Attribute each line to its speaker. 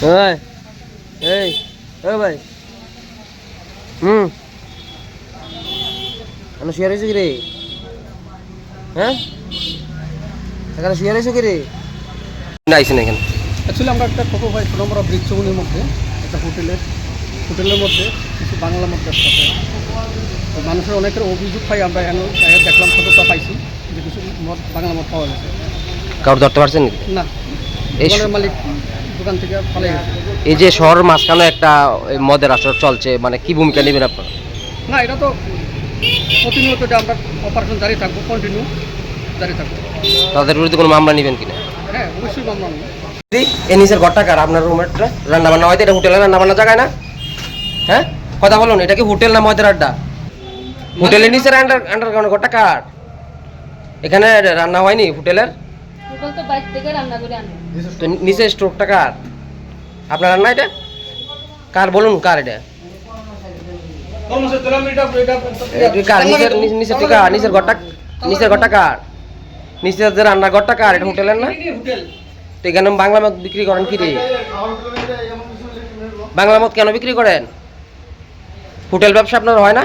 Speaker 1: এই এই ও ভাই শুয়ে রয়েছে কি রে? হ্যাঁ, এখানে শুয়ে রয়েছে কি রে? না আইসেন এখানে।
Speaker 2: অ্যাকচুয়ালি আমরা একটা খবর পাই সোনামুড়া ব্রিজ চৌনির মধ্যে একটা হোটেলের মধ্যে কিছু বাংলা মদ ব্যবসা করে। তো মানুষের অনেকের অভিযোগ পাই, আমরা দেখলাম সততা পাইছি যে কিছু বাংলা মদ পাওয়া গেছে।
Speaker 1: কাউর ধরতে পারছেন নাকি?
Speaker 2: না,
Speaker 1: এই
Speaker 2: দোকানের মালিক দোকান থেকে পালিয়ে গেছে।
Speaker 1: এই যে শহর মাঝখানে একটা মদের আসর চলছে, মানে কি ভূমিকা নেবেন আপনারা?
Speaker 2: না, এটা তো প্রতিনিয়ত এটা আমরা অপারেশন জারি থাকবো, কন্টিনিউ জারি থাকবো।
Speaker 1: তাদের বিরুদ্ধে কোনো মামলা নেবেন কিনা?
Speaker 2: হ্যাঁ, অবশ্যই মামলা নেব।
Speaker 1: এই নিচের ঘরটা কার? আপনার রুমেরটা রান্না বান্না হয়তো এটা হোটেলে রান্না বান্না জায়গায় না? হ্যাঁ, কথা বলুন, এটা কি হোটেল না মদের আড্ডা? হোটেলের নিচের আন্ডারগ্রাউন্ড ঘরটা কার? এখানে রান্না হয়নি হোটেলের?
Speaker 3: তো বাইরে থেকে রান্না করে আনবো।
Speaker 1: তো নিচের স্টোভটা কার? আপনার রান্না এটা কার বলুন, কার এটা? কার নিচের কার? নিচের ঘরটা কার? নিচের যে রান্নাঘরটা কার? এটা হোটেলের না? তো এখানে বাংলা মদ বিক্রি করেন কি রে? বাংলা মদ কেন বিক্রি করেন? হোটেল ব্যবসা আপনার হয় না?